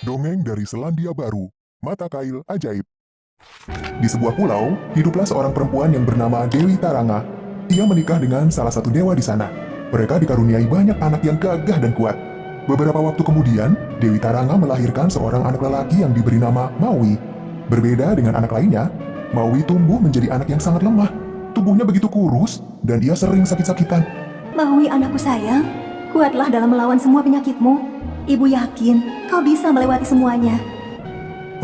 Dongeng dari Selandia Baru, Mata Kail Ajaib. Di sebuah pulau, hiduplah seorang perempuan yang bernama Dewi Taranga. Ia menikah dengan salah satu dewa di sana. Mereka dikaruniai banyak anak yang gagah dan kuat. Beberapa waktu kemudian, Dewi Taranga melahirkan seorang anak lelaki yang diberi nama Maui. Berbeda dengan anak lainnya, Maui tumbuh menjadi anak yang sangat lemah. Tubuhnya begitu kurus, dan ia sering sakit-sakitan. Maui, anakku sayang, kuatlah dalam melawan semua penyakitmu. Ibu yakin kau bisa melewati semuanya.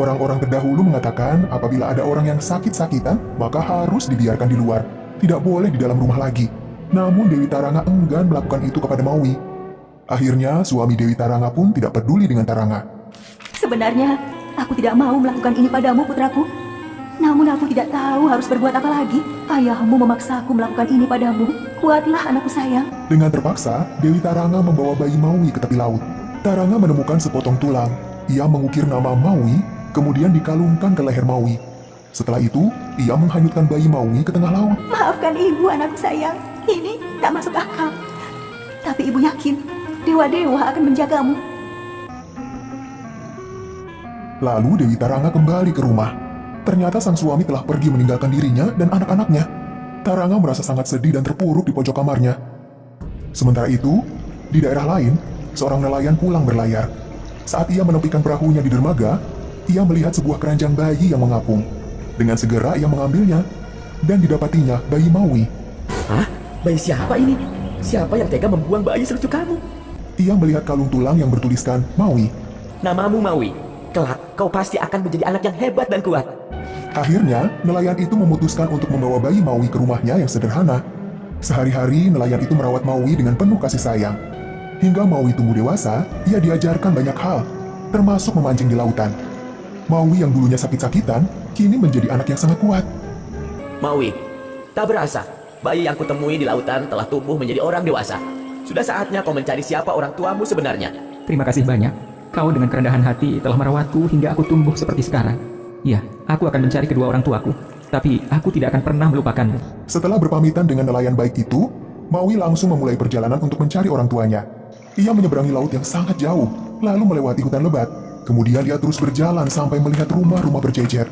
Orang-orang terdahulu mengatakan apabila ada orang yang sakit-sakitan, maka harus dibiarkan di luar. Tidak boleh di dalam rumah lagi. Namun Dewi Taranga enggan melakukan itu kepada Maui. Akhirnya suami Dewi Taranga pun tidak peduli dengan Taranga. Sebenarnya, aku tidak mau melakukan ini padamu, putraku. Namun aku tidak tahu harus berbuat apa lagi. Ayahmu memaksaku melakukan ini padamu. Kuatlah, anakku sayang. Dengan terpaksa, Dewi Taranga membawa bayi Maui ke tepi laut. Taranga menemukan sepotong tulang. Ia mengukir nama Maui, kemudian dikalungkan ke leher Maui. Setelah itu, ia menghanyutkan bayi Maui ke tengah laut. Maafkan ibu, anakku sayang. Ini tak masuk akal. Tapi ibu yakin, dewa-dewa akan menjagamu. Lalu Dewi Taranga kembali ke rumah. Ternyata sang suami telah pergi meninggalkan dirinya dan anak-anaknya. Taranga merasa sangat sedih dan terpuruk di pojok kamarnya. Sementara itu, di daerah lain, seorang nelayan pulang berlayar. Saat ia menepikan perahunya di dermaga, ia melihat sebuah keranjang bayi yang mengapung. Dengan segera ia mengambilnya, dan didapatinya bayi Maui. Hah? Bayi siapa ini? Siapa yang tega membuang bayi selucu kamu? Ia melihat kalung tulang yang bertuliskan Maui. Namamu Maui. Kelak, kau pasti akan menjadi anak yang hebat dan kuat. Akhirnya, nelayan itu memutuskan untuk membawa bayi Maui ke rumahnya yang sederhana. Sehari-hari, nelayan itu merawat Maui dengan penuh kasih sayang. Hingga Maui tumbuh dewasa, ia diajarkan banyak hal, termasuk memancing di lautan. Maui yang dulunya sakit-sakitan, kini menjadi anak yang sangat kuat. Maui, tak berasa, bayi yang kutemui di lautan telah tumbuh menjadi orang dewasa. Sudah saatnya kau mencari siapa orang tuamu sebenarnya. Terima kasih banyak. Kau dengan kerendahan hati telah merawatku hingga aku tumbuh seperti sekarang. Ya, aku akan mencari kedua orang tuaku, tapi aku tidak akan pernah melupakanmu. Setelah berpamitan dengan nelayan baik itu, Maui langsung memulai perjalanan untuk mencari orang tuanya. Ia menyeberangi laut yang sangat jauh, lalu melewati hutan lebat. Kemudian ia terus berjalan sampai melihat rumah-rumah berjejer.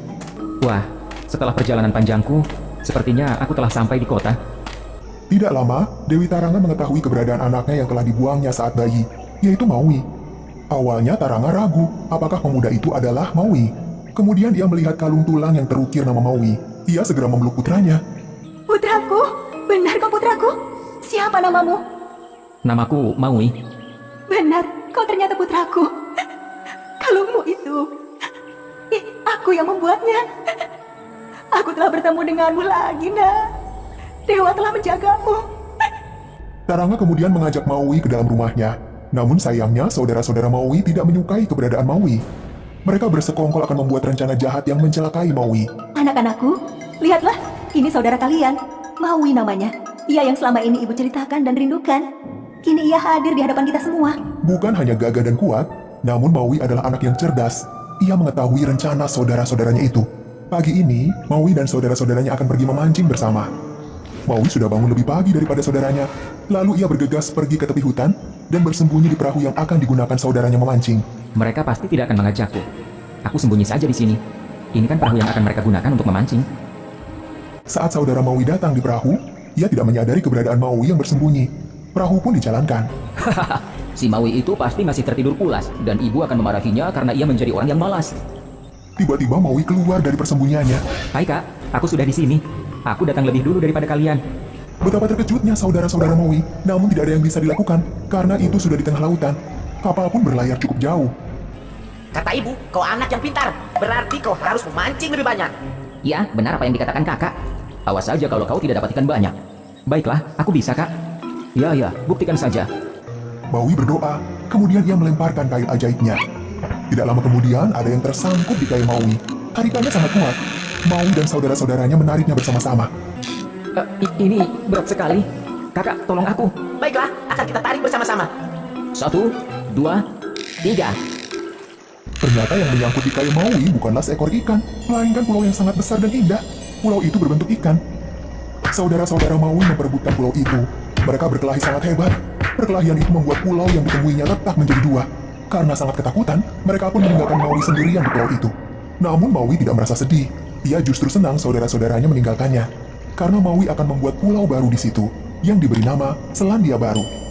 Wah, setelah perjalanan panjangku, sepertinya aku telah sampai di kota. Tidak lama, Dewi Taranga mengetahui keberadaan anaknya yang telah dibuangnya saat bayi, yaitu Maui. Awalnya Taranga ragu, apakah pemuda itu adalah Maui. Kemudian ia melihat kalung tulang yang terukir nama Maui. Ia segera memeluk putranya. Putraku, benar kau putraku? Siapa namamu? Namaku Maui. Benar, kau ternyata putraku. Kalungmu itu, aku yang membuatnya. Aku telah bertemu denganmu lagi, nak. Dewa telah menjagamu. Taranga kemudian mengajak Maui ke dalam rumahnya. Namun sayangnya, saudara-saudara Maui tidak menyukai keberadaan Maui. Mereka bersekongkol akan membuat rencana jahat yang mencelakai Maui. Anak-anakku, lihatlah, ini saudara kalian. Maui namanya. Ia yang selama ini ibu ceritakan dan rindukan. Kini ia hadir di hadapan kita semua. Bukan hanya gagah dan kuat, namun Maui adalah anak yang cerdas. Ia mengetahui rencana saudara-saudaranya itu. Pagi ini, Maui dan saudara-saudaranya akan pergi memancing bersama. Maui sudah bangun lebih pagi daripada saudaranya. Lalu ia bergegas pergi ke tepi hutan dan bersembunyi di perahu yang akan digunakan saudaranya memancing. Mereka pasti tidak akan mengajakku. Aku sembunyi saja di sini. Ini kan perahu yang akan mereka gunakan untuk memancing. Saat saudara Maui datang di perahu, ia tidak menyadari keberadaan Maui yang bersembunyi. Perahu pun dijalankan. Si Maui itu pasti masih tertidur pulas, dan ibu akan memarahinya karena ia menjadi orang yang malas. Tiba-tiba Maui keluar dari persembunyiannya. Hai kak, aku sudah di sini. Aku datang lebih dulu daripada kalian. Betapa terkejutnya saudara-saudara Maui, namun tidak ada yang bisa dilakukan karena itu sudah di tengah lautan. Kapal pun berlayar cukup jauh. Kata ibu, kau anak yang pintar. Berarti kau harus memancing lebih banyak. Ya, benar apa yang dikatakan kakak. Awas saja kalau kau tidak dapat ikan banyak. Baiklah, aku bisa kak. Ya, buktikan saja. Maui berdoa, kemudian ia melemparkan kail ajaibnya. Tidak lama kemudian ada yang tersangkut di kail Maui. Tarikannya sangat kuat. Maui dan saudara-saudaranya menariknya bersama-sama. Ini berat sekali. Kakak, tolong aku. Baiklah, akan kita tarik bersama-sama. 1, 2, 3. Ternyata yang menyangkut di kail Maui bukanlah seekor ikan, melainkan pulau yang sangat besar dan indah. Pulau itu berbentuk ikan. Saudara-saudara Maui memperebutkan pulau itu. Mereka berkelahi sangat hebat. Perkelahian itu membuat pulau yang ditemuinya retak menjadi dua. Karena sangat ketakutan, mereka pun meninggalkan Maui sendirian di pulau itu. Namun Maui tidak merasa sedih. Ia justru senang saudara-saudaranya meninggalkannya. Karena Maui akan membuat pulau baru di situ, yang diberi nama Selandia Baru.